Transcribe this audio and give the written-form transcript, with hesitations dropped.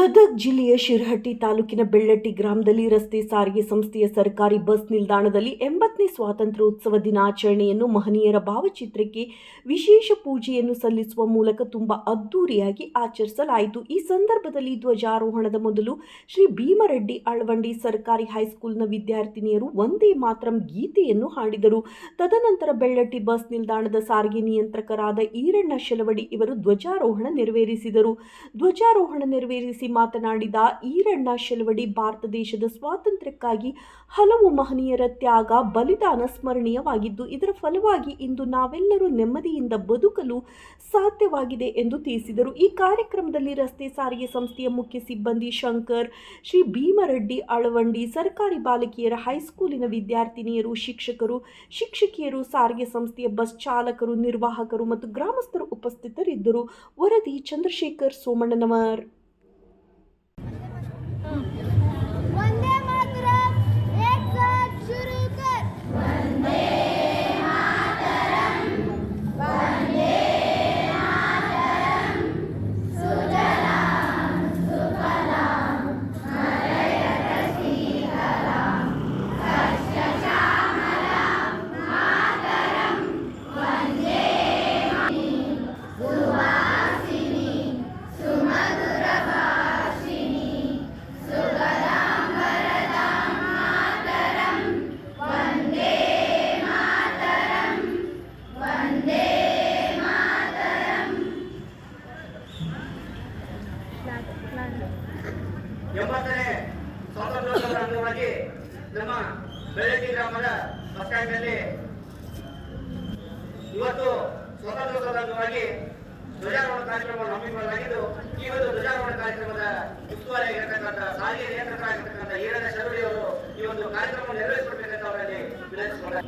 ಗದಗ ಜಿಲ್ಲೆಯ ಶಿರಹಟ್ಟಿ ತಾಲೂಕಿನ ಬೆಳ್ಳಟ್ಟಿ ಗ್ರಾಮದಲ್ಲಿ ರಸ್ತೆ ಸಾರಿಗೆ ಸಂಸ್ಥೆಯ ಸರ್ಕಾರಿ ಬಸ್ ನಿಲ್ದಾಣದಲ್ಲಿ 80ನೇ ಸ್ವಾತಂತ್ರ್ಯೋತ್ಸವ ದಿನಾಚರಣೆಯನ್ನು ಮಹನೀಯರ ಭಾವಚಿತ್ರಕ್ಕೆ ವಿಶೇಷ ಪೂಜೆಯನ್ನು ಸಲ್ಲಿಸುವ ಮೂಲಕ ತುಂಬಾ ಅದ್ದೂರಿಯಾಗಿ ಆಚರಿಸಲಾಯಿತು. ಈ ಸಂದರ್ಭದಲ್ಲಿ ಧ್ವಜಾರೋಹಣದ ಮೊದಲು ಶ್ರೀ ಭೀಮರೆಡ್ಡಿ ಅಳವಂಡಿ ಸರ್ಕಾರಿ ಹೈಸ್ಕೂಲ್ನ ವಿದ್ಯಾರ್ಥಿನಿಯರು ವಂದೇ ಮಾತರಂ ಗೀತೆಯನ್ನು ಹಾಡಿದರು. ತದನಂತರ ಬೆಳ್ಳಟ್ಟಿ ಬಸ್ ನಿಲ್ದಾಣದ ಸಾರಿಗೆ ನಿಯಂತ್ರಕರಾದ ಈರಣ್ಣ ಶೆಲವಡಿ ಇವರು ಧ್ವಜಾರೋಹಣ ನೆರವೇರಿಸಿದರು. ಧ್ವಜಾರೋಹಣ ನೆರವೇರಿಸಿ ಮಾತನಾಡಿದ ಈರಣ್ಣ ಶೆಲವಡಿ, ಭಾರತ ದೇಶದ ಸ್ವಾತಂತ್ರ್ಯಕ್ಕಾಗಿ ಹಲವು ಮಹನೀಯರ ತ್ಯಾಗ ಬಲಿದಾನ ಸ್ಮರಣೀಯವಾಗಿದ್ದು, ಇದರ ಫಲವಾಗಿ ಇಂದು ನಾವೆಲ್ಲರೂ ನೆಮ್ಮದಿಯಿಂದ ಬದುಕಲು ಸಾಧ್ಯವಾಗಿದೆ ಎಂದು ತಿಳಿಸಿದರು. ಈ ಕಾರ್ಯಕ್ರಮದಲ್ಲಿ ರಸ್ತೆ ಸಾರಿಗೆ ಸಂಸ್ಥೆಯ ಮುಖ್ಯ ಸಿಬ್ಬಂದಿ ಶಂಕರ್, ಶ್ರೀ ಭೀಮರೆಡ್ಡಿ ಅಳವಂಡಿ ಸರ್ಕಾರಿ ಬಾಲಕಿಯರ ಹೈಸ್ಕೂಲಿನ ವಿದ್ಯಾರ್ಥಿನಿಯರು, ಶಿಕ್ಷಕರು, ಶಿಕ್ಷಕಿಯರು, ಸಾರಿಗೆ ಸಂಸ್ಥೆಯ ಬಸ್ ಚಾಲಕರು, ನಿರ್ವಾಹಕರು ಮತ್ತು ಗ್ರಾಮಸ್ಥರು ಉಪಸ್ಥಿತರಿದ್ದರು. ವರದಿ ಚಂದ್ರಶೇಖರ್ ಸೋಮಣ್ಣನವರ್. वंदे मातरम एक साथ शुरू कर। वंदे मातरम वंदे मातरम सुजलाम सुफलाम मलयज शीतलाम सस्यश्यामलाम मातरम वंदे सुवासिनी सुमधुरभाषिणी सुगदां वरदां मातरं वंदे मातरं वंदे मातरं। 80ನೇ ಸ್ವಾತಂತ್ರ್ಯೋತ್ಸವದ ಅಂಗವಾಗಿ ನಮ್ಮ ಬೆಳ್ಳಟ್ಟಿ ಗ್ರಾಮದ ಬಸ್ ಸ್ಟ್ಯಾಂಡ್ನಲ್ಲಿ ಇವತ್ತು ಸ್ವಾತಂತ್ರ್ಯೋತ್ಸವದ ಅಂಗವಾಗಿ ಧ್ವಜಾರೋಹಣ ಕಾರ್ಯಕ್ರಮವನ್ನು ಹಮ್ಮಿಕೊಳ್ಳಲಾಗಿದ್ದು, ಈ ಒಂದು ಧ್ವಜಾರೋಹಣ ಕಾರ್ಯಕ್ರಮದ ಉಸ್ತುವಾರಿಯಾಗಿರ್ತಕ್ಕಂಥ ಸಾರಿಗೆ ನಿಯಂತ್ರಕರಾಗಿರ್ತಕ್ಕಂಥ ಈರಣ್ಣ ಶೆಲವಡಿ ಅವರು ಈ ಒಂದು ಕಾರ್ಯಕ್ರಮವನ್ನು ನೆರವೇರಿಸಬೇಕಂತ ಅವರಲ್ಲಿ ವಿನಂತಿಸಿದ್ದಾರೆ.